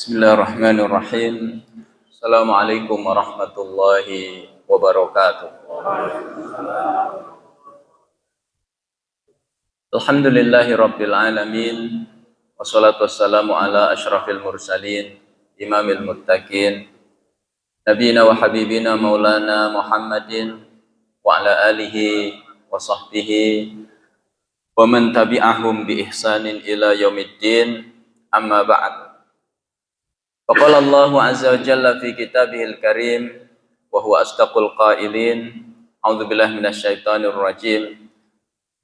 Bismillahirrahmanirrahim. Assalamualaikum warahmatullahi wabarakatuh. Alhamdulillahi rabbil alamin. Wassalatu wassalamu ala asyrafil mursalin, imamil muttaqin, nabiyina wa habibina maulana Muhammadin wa ala alihi wa sahbihi wa man tabi'ahum bi ihsanin ila yaumiddin. Amma ba'd. Faqala Allahu azza wa jalla fi kitabihil karim wa huwa asdaqul qailin. A'udzu billahi minasyaitonir rajim.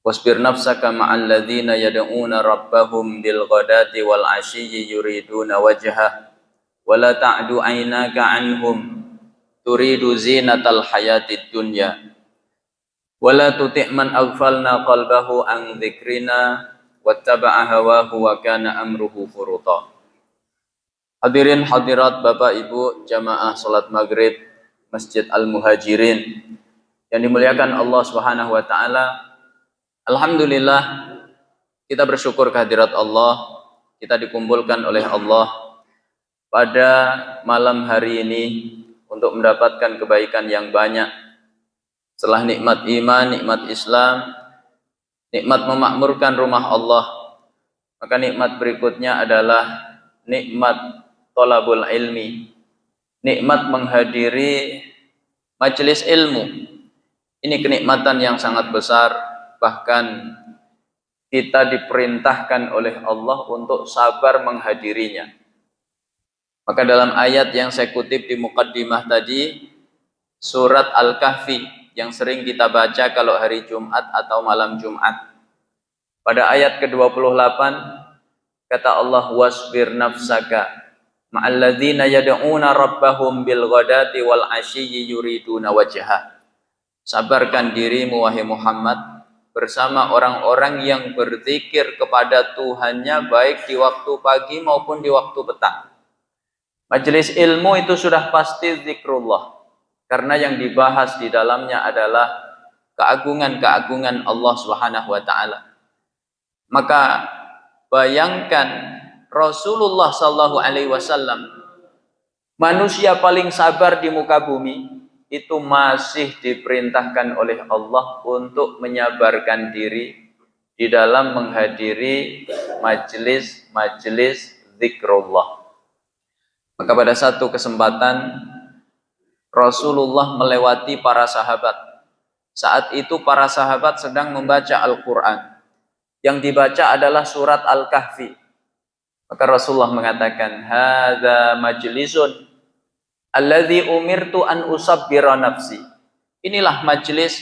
Wasbir nafsaka ma'al ladzina yad'una rabbahum bil ghadati wal 'ashiyyi yuriduna wajhah wa la ta'du 'ainaka 'anhum turidu zinatal hayatid dunya wa la tuti' man aghfalna qalbahu an dzikrina wattaba'a hawahu wa kana amruhu furuta. Hadirin hadirat Bapak Ibu jamaah salat maghrib Masjid Al-Muhajirin yang dimuliakan Allah Subhanahu wa taala. Alhamdulillah kita bersyukur kehadirat Allah, kita dikumpulkan oleh Allah pada malam hari ini untuk mendapatkan kebaikan yang banyak. Setelah nikmat iman, nikmat Islam, nikmat memakmurkan rumah Allah, maka nikmat berikutnya adalah nikmat thalabul ilmi, nikmat menghadiri majelis ilmu. Ini kenikmatan yang sangat besar, bahkan kita diperintahkan oleh Allah untuk sabar menghadirinya. Maka dalam ayat yang saya kutip di muqaddimah tadi, surat Al-Kahfi yang sering kita baca kalau hari Jumat atau malam Jumat, pada ayat ke-28 kata Allah, wasbir nafsaka ma'alladzina yad'una rabbahum bil ghadati wal 'ashiyyi yuriduna wajhah. Sabarkan dirimu wahai Muhammad bersama orang-orang yang berzikir kepada Tuhannya baik di waktu pagi maupun di waktu petang. Majelis ilmu itu sudah pasti zikrullah, karena yang dibahas di dalamnya adalah keagungan-keagungan Allah Subhanahu wa taala. Maka bayangkan Rasulullah sallallahu alaihi wasallam, manusia paling sabar di muka bumi, itu masih diperintahkan oleh Allah untuk menyabarkan diri di dalam menghadiri majelis zikrullah. Maka pada satu kesempatan Rasulullah melewati para sahabat. Saat itu para sahabat sedang membaca Al-Quran. Yang dibaca adalah surat Al-Kahfi. Maka Rasulullah mengatakan, hadza majlisun alladzi umirtu an usabbira nafsi. Inilah majelis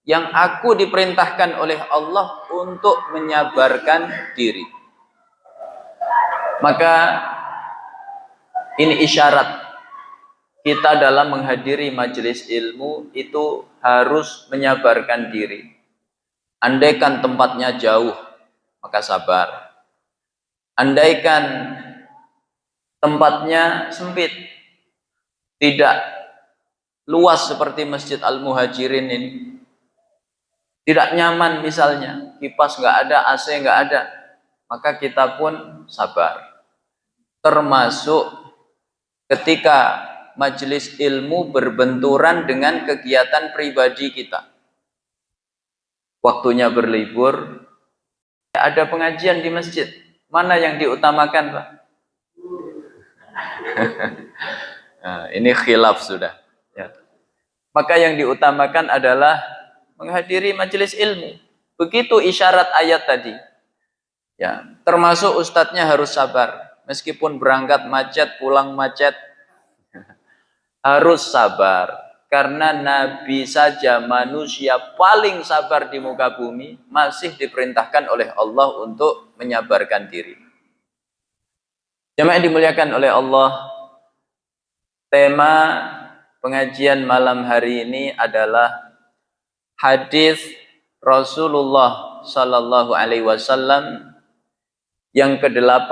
yang aku diperintahkan oleh Allah untuk menyabarkan diri. Maka ini isyarat kita dalam menghadiri majelis ilmu itu harus menyabarkan diri. Andaikan tempatnya jauh, maka sabar. Andaikan tempatnya sempit, tidak luas seperti Masjid Al-Muhajirin ini, tidak nyaman misalnya, kipas nggak ada, AC nggak ada, maka kita pun sabar. Termasuk ketika majelis ilmu berbenturan dengan kegiatan pribadi kita. Waktunya berlibur, ada pengajian di masjid. Mana yang diutamakan, Pak? Nah, ini khilaf sudah. Ya. Maka yang diutamakan adalah menghadiri majelis ilmu. Begitu isyarat ayat tadi. Ya, termasuk ustadznya harus sabar. Meskipun berangkat macet, pulang macet, harus sabar. Karena Nabi saja manusia paling sabar di muka bumi masih diperintahkan oleh Allah untuk menyabarkan diri. Jamaah yang dimuliakan oleh Allah, tema pengajian malam hari ini adalah hadis Rasulullah sallallahu alaihi wasallam yang ke-8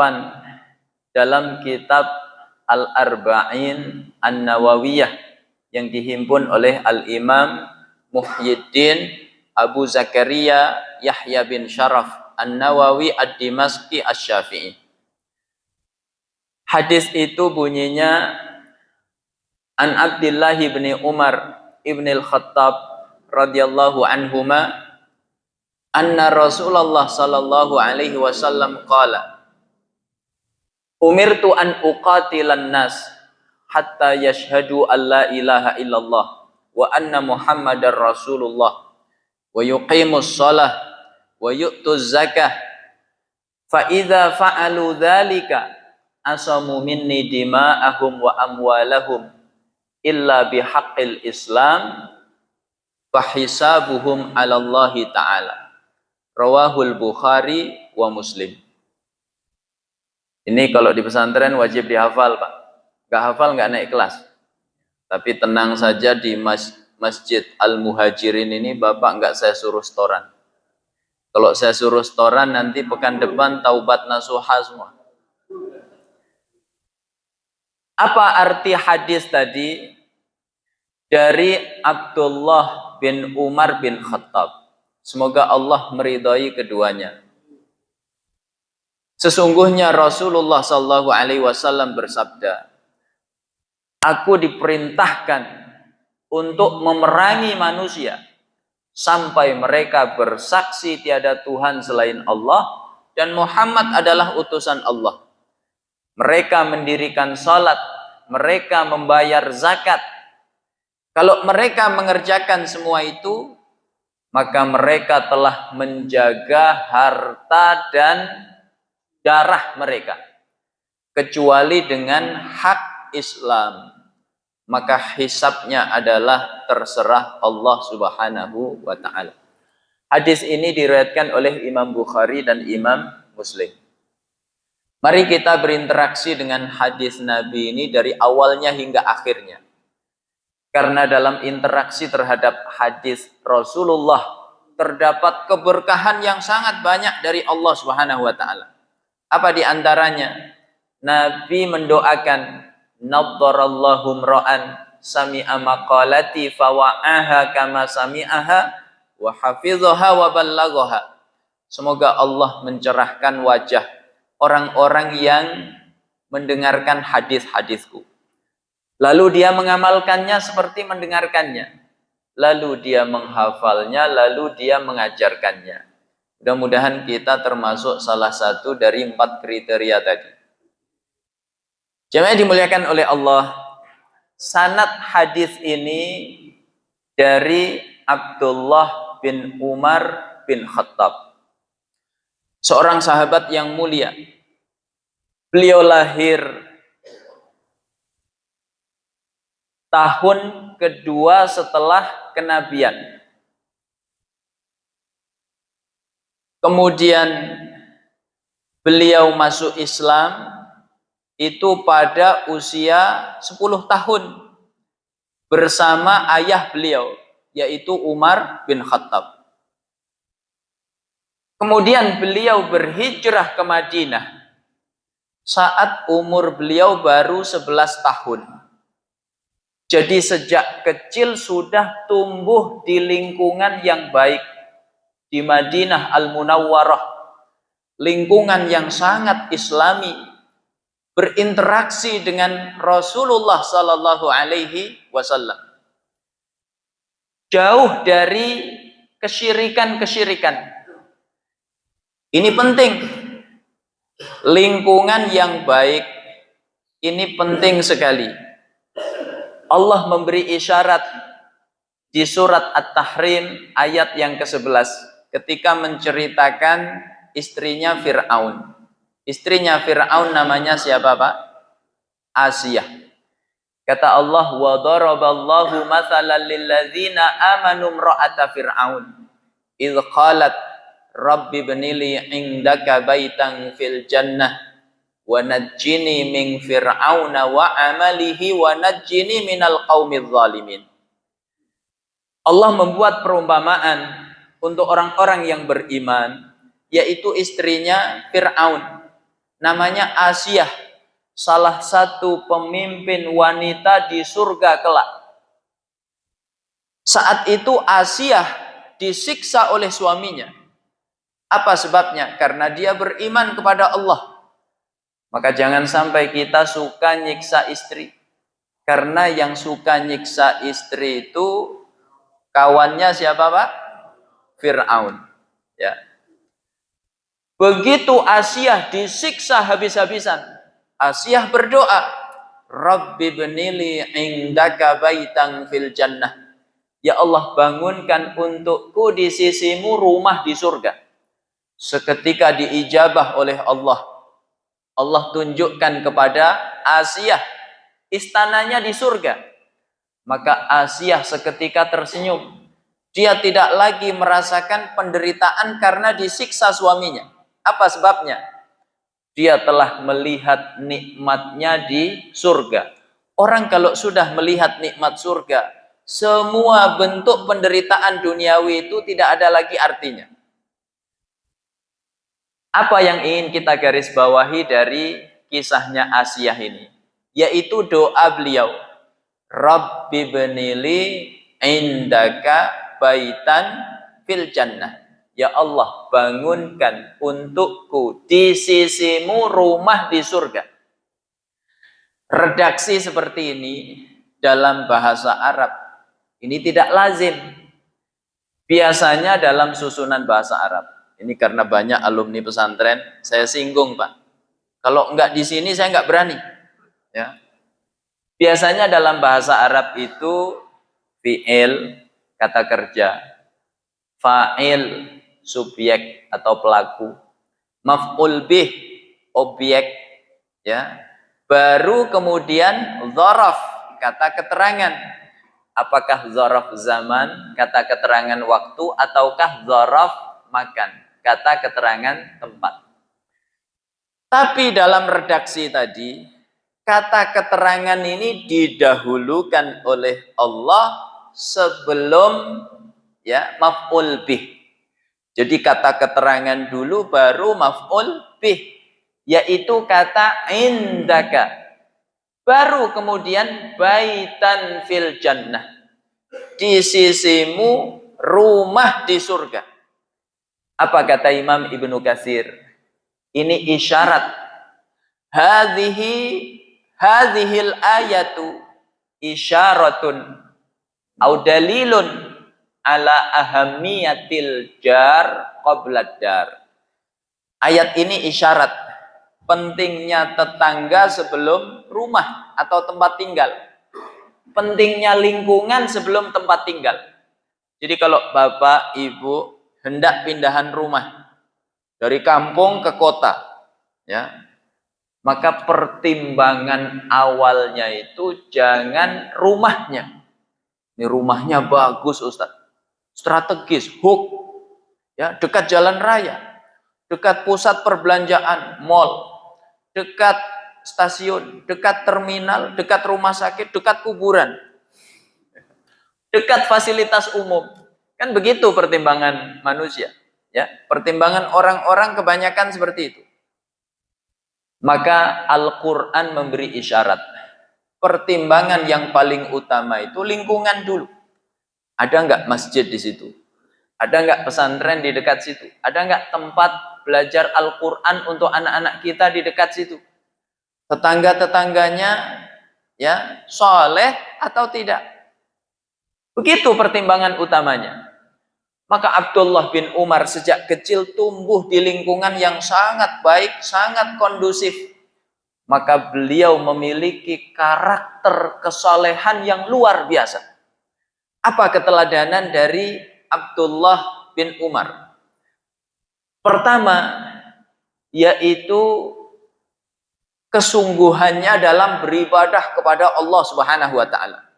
dalam kitab Al-Arba'in An-Nawawiyah yang dihimpun oleh Al-Imam Muhyiddin Abu Zakaria Yahya bin Sharaf An-Nawawi Ad-Dimashqi Asy-Syafi'i. Hadis itu bunyinya, An Abdullah bin Umar ibn al-Khattab radhiyallahu anhuma anna Rasulullah sallallahu alaihi wasallam qala umirtu an uqatilan nas hatta yashhadu an la ilaha illallah wa anna Muhammadar Rasulullah wa yuqimus shalah wa yu'tuz zakah fa idza fa'alu dzalika asamu minni dima'ahum wa amwalahum illa bihaqqil Islam fahisabuhum 'ala Allah taala. Rawahul Bukhari wa Muslim. Ini kalau di pesantren wajib dihafal, Pak. Enggak hafal enggak naik kelas. Tapi tenang saja, di Masjid Al-Muhajirin ini Bapak enggak saya suruh setoran. Kalau saya suruh setoran nanti pekan depan taubat nasuha semua. Apa arti hadis tadi? Dari Abdullah bin Umar bin Khattab. Semoga Allah meridhai keduanya. Sesungguhnya Rasulullah sallallahu alaihi wasallam bersabda, aku diperintahkan untuk memerangi manusia sampai mereka bersaksi tiada Tuhan selain Allah dan Muhammad adalah utusan Allah. Mereka mendirikan salat, mereka membayar zakat. Kalau mereka mengerjakan semua itu, maka mereka telah menjaga harta dan darah mereka, kecuali dengan hak Islam. Maka hisabnya adalah terserah Allah Subhanahu wa ta'ala. Hadis ini diriwayatkan oleh Imam Bukhari dan Imam Muslim. Mari kita berinteraksi dengan hadis Nabi ini dari awalnya hingga akhirnya. Karena dalam interaksi terhadap hadis Rasulullah terdapat keberkahan yang sangat banyak dari Allah Subhanahu wa taala. Apa di antaranya? Nabi mendoakan, naddarallahu mra'an sami'a maqalati fawa'aha kama sami'aha wa hafizaha wa ballaghaha. Semoga Allah mencerahkan wajah orang-orang yang mendengarkan hadis-hadisku. Lalu dia mengamalkannya seperti mendengarkannya. Lalu dia menghafalnya, lalu dia mengajarkannya. Mudah-mudahan kita termasuk salah satu dari 4 kriteria tadi. Jemaah dimuliakan oleh Allah, sanad hadis ini dari Abdullah bin Umar bin Khattab. Seorang sahabat yang mulia. Beliau lahir tahun kedua setelah kenabian. Kemudian beliau masuk Islam itu pada usia 10 tahun bersama ayah beliau, yaitu Umar bin Khattab. Kemudian beliau berhijrah ke Madinah saat umur beliau baru 11 tahun. Jadi sejak kecil sudah tumbuh di lingkungan yang baik di Madinah Al-Munawwarah, lingkungan yang sangat islami, berinteraksi dengan Rasulullah sallallahu alaihi wasallam. Jauh dari kesyirikan-kesyirikan. Ini penting. Lingkungan yang baik ini penting sekali. Allah memberi isyarat di surat At-Tahrim ayat yang ke-11 ketika menceritakan istrinya Fir'aun. Istrinya Fir'aun namanya siapa, Pak? Asiyah. Kata Allah, wa daraballahu mathalan lilladzina amanu imra'ata Fir'aun idh qalat rabbi ibnili 'indaka baitan fil jannah wa najjini min fir'auna wa amalihi wa najjini minal qaumidz zalimin. Allah membuat perumpamaan untuk orang-orang yang beriman, yaitu istrinya Fir'aun, namanya Asiyah, salah satu pemimpin wanita di surga kelak. Saat itu Asiyah disiksa oleh suaminya. Apa sebabnya? Karena dia beriman kepada Allah. Maka jangan sampai kita suka nyiksa istri. Karena yang suka nyiksa istri itu kawannya siapa, Pak? Fir'aun. Ya. Begitu Asiyah disiksa habis-habisan, Asiyah berdoa, Rabbi benili indaka baitan fil jannah. Ya Allah, bangunkan untukku di sisimu rumah di surga. Seketika diijabah oleh Allah. Allah tunjukkan kepada Asiyah istananya di surga. Maka Asiyah seketika tersenyum. Dia tidak lagi merasakan penderitaan karena disiksa suaminya. Apa sebabnya? Dia telah melihat nikmatnya di surga. Orang kalau sudah melihat nikmat surga, semua bentuk penderitaan duniawi itu tidak ada lagi artinya. Apa yang ingin kita garis bawahi dari kisahnya Asiyah ini? Yaitu doa beliau. Rabbi benili indaka baitan fil jannah. Ya Allah, bangunkan untukku di sisimu rumah di surga. Redaksi seperti ini dalam bahasa Arab ini tidak lazim. Biasanya dalam susunan bahasa Arab. Ini karena banyak alumni pesantren, saya singgung, Pak. Kalau enggak di sini saya enggak berani. Ya. Biasanya dalam bahasa Arab itu fi'il, kata kerja, fa'il, subjek atau pelaku, maf'ul bih, objek, ya. Baru kemudian dzaraf, kata keterangan. Apakah dzaraf zaman, kata keterangan waktu, ataukah dzaraf makan, kata keterangan tempat. Tapi dalam redaksi tadi, kata keterangan ini didahulukan oleh Allah sebelum ya maf'ul bih. Jadi kata keterangan dulu baru maf'ul bih, yaitu kata indaka. Baru kemudian baitan fil jannah. Di sisimu rumah di surga. Apa kata Imam Ibnu Katsir? Ini isyarat. Hadhil ayatu isyaratun au dalilun ala ahamiyatil jar qabla dar. Ayat ini isyarat pentingnya tetangga sebelum rumah atau tempat tinggal. Pentingnya lingkungan sebelum tempat tinggal. Jadi kalau Bapak, Ibu hendak pindahan rumah dari kampung ke kota, ya, maka pertimbangan awalnya itu jangan rumahnya. Ini rumahnya bagus, Ustaz. Strategis, hook, ya, dekat jalan raya, dekat pusat perbelanjaan, mall, dekat stasiun, dekat terminal, dekat rumah sakit, dekat kuburan, dekat fasilitas umum. Kan begitu pertimbangan manusia, ya. Pertimbangan orang-orang kebanyakan seperti itu. Maka Al-Qur'an memberi isyarat. Pertimbangan yang paling utama itu lingkungan dulu. Ada enggak masjid di situ? Ada enggak pesantren di dekat situ? Ada enggak tempat belajar Al-Qur'an untuk anak-anak kita di dekat situ? Tetangga-tetangganya ya soleh atau tidak? Begitu pertimbangan utamanya. Maka Abdullah bin Umar sejak kecil tumbuh di lingkungan yang sangat baik, sangat kondusif. Maka beliau memiliki karakter kesolehan yang luar biasa. Apa keteladanan dari Abdullah bin Umar? Pertama, yaitu kesungguhannya dalam beribadah kepada Allah Subhanahu wa taala.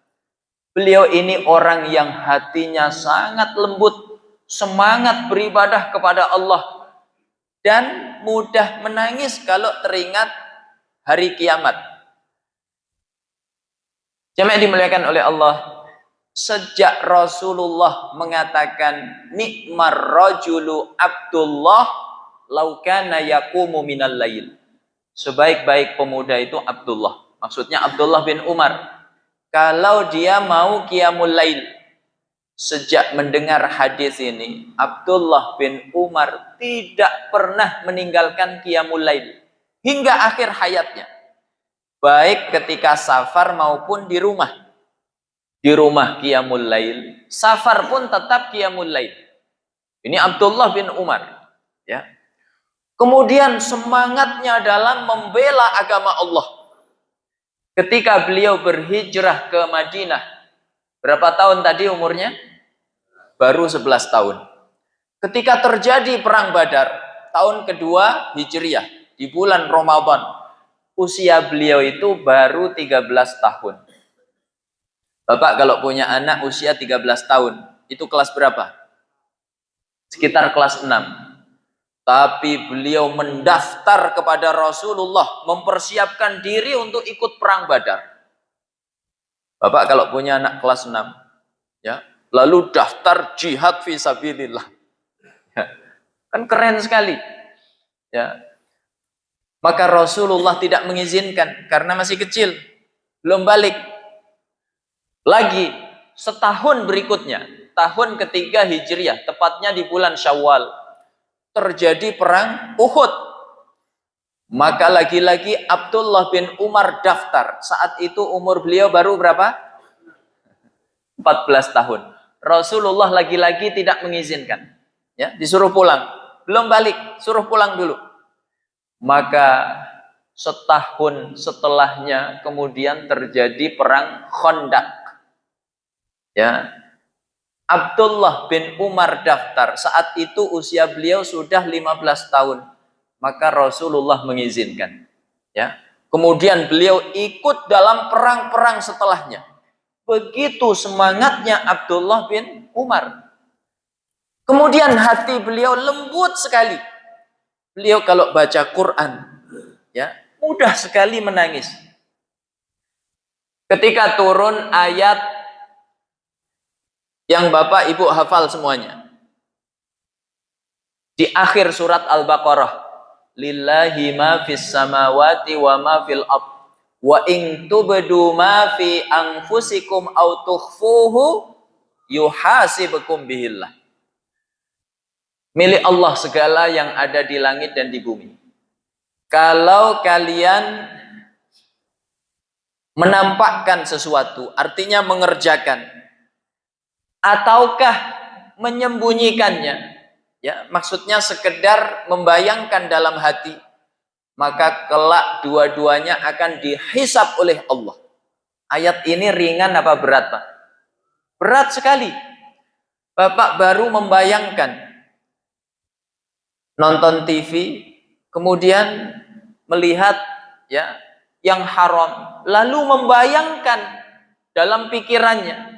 Beliau ini orang yang hatinya sangat lembut, semangat beribadah kepada Allah, dan mudah menangis kalau teringat hari kiamat. Jemaah dimuliakan oleh Allah, sejak Rasulullah mengatakan nikmar rajulu Abdullah laukana yaqumu minal lail. Sebaik-baik pemuda itu Abdullah. Maksudnya Abdullah bin Umar. Kalau dia mau qiyamul lail. Sejak mendengar hadis ini, Abdullah bin Umar tidak pernah meninggalkan qiyamul lail. hingga akhir hayatnya, baik ketika safar maupun di rumah. Di rumah qiyamul lail, safar pun tetap qiyamul lail. Ini Abdullah bin Umar, ya. Kemudian semangatnya dalam membela agama Allah. Ketika beliau berhijrah ke Madinah, berapa tahun tadi umurnya? Baru 11 tahun. Ketika terjadi perang Badar, tahun kedua Hijriah, di bulan Ramadan, usia beliau itu baru 13 tahun. Bapak kalau punya anak usia 13 tahun, itu kelas berapa? Sekitar kelas 6. Tapi beliau mendaftar kepada Rasulullah, mempersiapkan diri untuk ikut perang Badar. Bapak kalau punya anak kelas 6, ya, lalu daftar jihad fisabilillah. Ya, kan keren sekali. Ya. Maka Rasulullah tidak mengizinkan karena masih kecil, belum balik. Lagi setahun berikutnya, tahun ketiga Hijriah, tepatnya di bulan Syawal, terjadi perang Uhud. Maka lagi-lagi Abdullah bin Umar daftar. Saat itu umur beliau baru berapa? 14 tahun. Rasulullah lagi-lagi tidak mengizinkan. Ya, disuruh pulang. Belum balik, suruh pulang dulu. Maka setahun setelahnya kemudian terjadi perang Khandaq. Ya. Abdullah bin Umar daftar. Saat itu usia beliau sudah 15 tahun. Maka Rasulullah mengizinkan. Ya. Kemudian beliau ikut dalam perang-perang setelahnya. Begitu semangatnya Abdullah bin Umar. Kemudian hati beliau lembut sekali. Beliau kalau baca Quran, ya, mudah sekali menangis. Ketika turun ayat yang Bapak Ibu hafal semuanya. Di akhir surat Al-Baqarah, lillahi ma fis samawati wa ma fil ardh wa in tubdu ma fi anfusikum aw tukhfuhu yuhasibukum bihillah. Milik Allah segala yang ada di langit dan di bumi. Kalau kalian menampakkan sesuatu, artinya mengerjakan, ataukah menyembunyikannya, ya, maksudnya sekedar membayangkan dalam hati, maka kelak dua-duanya akan dihisab oleh Allah. Ayat ini ringan apa berat, Pak? Berat sekali. Bapak baru membayangkan nonton TV, kemudian melihat, ya, yang haram, lalu membayangkan dalam pikirannya,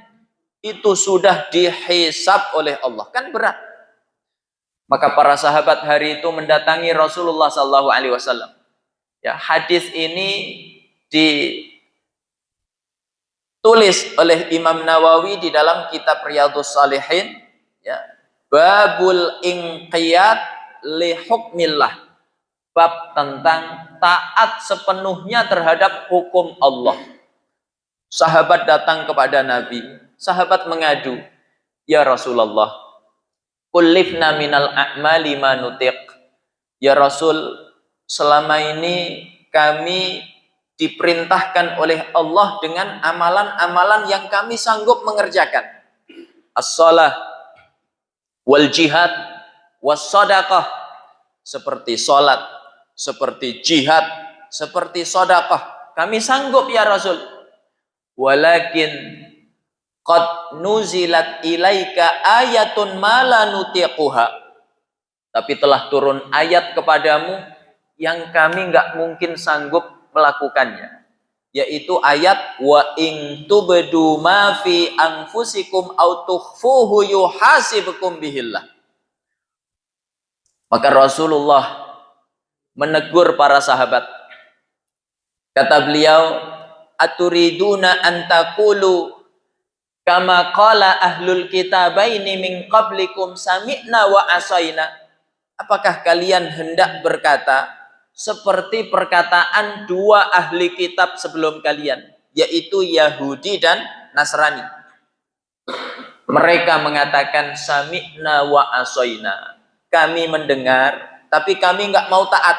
itu sudah dihisab oleh Allah, kan berat. Maka para sahabat hari itu mendatangi Rasulullah SAW. Ya, hadis ini ditulis oleh Imam Nawawi di dalam kitab Riyadhus Shalihin, ya, babul inqiyad li hukmillah, bab tentang taat sepenuhnya terhadap hukum Allah. Sahabat datang kepada Nabi, sahabat mengadu, ya Rasulullah, kullifna minal a'mali ma nutiq. Ya Rasul, selama ini kami diperintahkan oleh Allah dengan amalan-amalan yang kami sanggup mengerjakan. As-shalah wal jihad was-sadaqah, seperti salat, seperti jihad, seperti sedekah. Kami sanggup ya Rasul. Walakin qad nuzilat ilaika ayatun ma la nutiquha. Tapi telah turun ayat kepadamu yang kami enggak mungkin sanggup melakukannya. Yaitu ayat wa in tubdu ma fi anfusikum aw tukhfuhu yuhasibukum bihillah. Maka Rasulullah menegur para sahabat. Kata beliau, aturiduna an taqulu kama qala ahlul kitabaini min qablikum sami'na wa asaina. Apakah kalian hendak berkata seperti perkataan dua ahli kitab sebelum kalian, yaitu Yahudi dan Nasrani? Mereka mengatakan sami'na wa asaina. Kami mendengar, tapi kami nggak mau taat.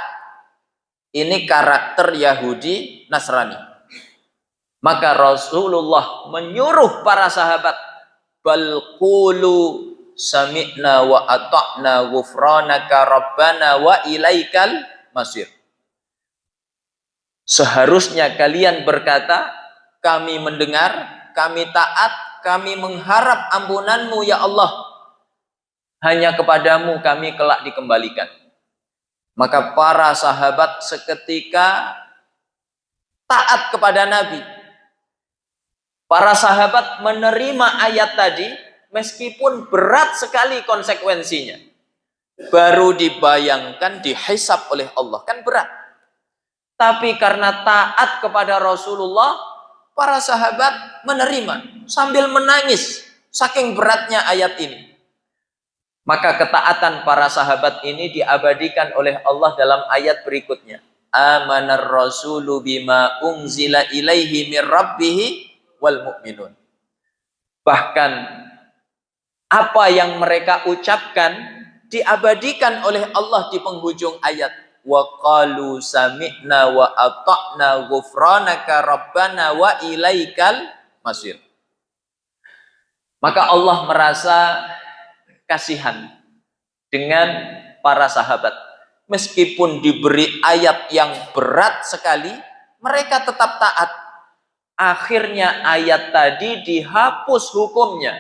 Ini karakter Yahudi Nasrani. Maka Rasulullah menyuruh para sahabat, bal qulu sami'na wa ata'na ghufranaka rabbana wa ilaikal masir. Seharusnya kalian berkata, kami mendengar, kami taat, kami mengharap ampunanmu ya Allah. Hanya kepadamu kami kelak dikembalikan. Maka para sahabat seketika taat kepada Nabi. Para sahabat menerima ayat tadi meskipun berat sekali konsekuensinya. Baru dibayangkan dihisab oleh Allah, kan berat. Tapi karena taat kepada Rasulullah, para sahabat menerima sambil menangis saking beratnya ayat ini. Maka ketaatan para sahabat ini diabadikan oleh Allah dalam ayat berikutnya. Amanar rasulu bima unzila ilaihi mir rabbih wal mu'minun. Bahkan apa yang mereka ucapkan diabadikan oleh Allah di penghujung ayat. Wa qalu sami'na wa ata'na ghufranaka rabbana wa ilaikal masir. Maka Allah merasa kasihan dengan para sahabat. Meskipun diberi ayat yang berat sekali, mereka tetap taat. Akhirnya ayat tadi dihapus hukumnya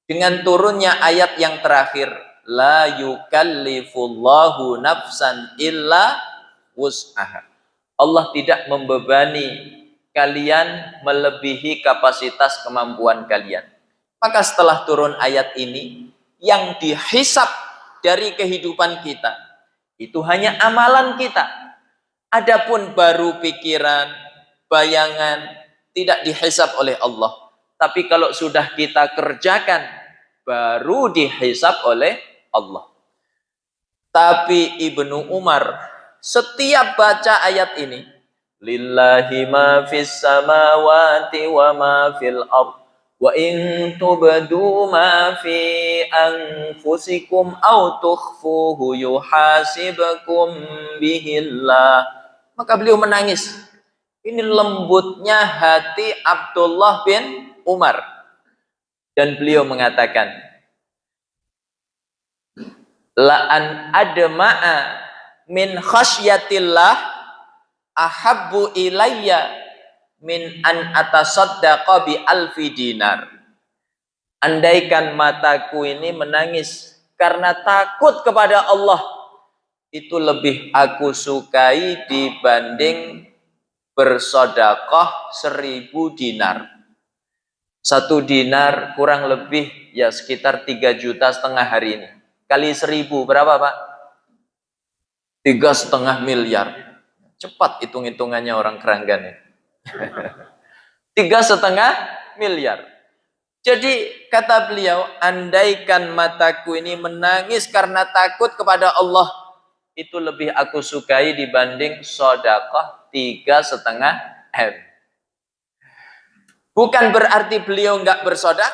dengan turunnya ayat yang terakhir, la yukallifullahu nafsan illa wus'aha. Allah tidak membebani kalian melebihi kapasitas kemampuan kalian. Maka setelah turun ayat ini, yang dihisab dari kehidupan kita itu hanya amalan kita. Adapun baru pikiran, bayangan tidak dihisab oleh Allah. Tapi kalau sudah kita kerjakan, baru dihisab oleh Allah. Tapi Ibnu Umar setiap baca ayat ini, lillahi ma fis samawati wa ma fil ardh wa in tubdu ma fi anfusikum aw tukhfuhu yuhasibkum bihillah. Maka beliau menangis. Ini lembutnya hati Abdullah bin Umar. Dan beliau mengatakan, la an adma'a min khasyatillah ahabbu ilayya min an atasaddaqa bi alfi dinar. Andaikan mataku ini menangis karena takut kepada Allah, itu lebih aku sukai dibanding bersedekah 1000 dinar. 1 dinar kurang lebih ya sekitar 3,5 juta hari ini. Kali 1000 berapa Pak? 3,5 miliar. Cepat hitung-hitungannya orang Keranggan. 3,5 miliar. Jadi kata beliau, andaikan mataku ini menangis karena takut kepada Allah, itu lebih aku sukai dibanding sedekah 3,5 M. Bukan berarti beliau enggak bersedekah.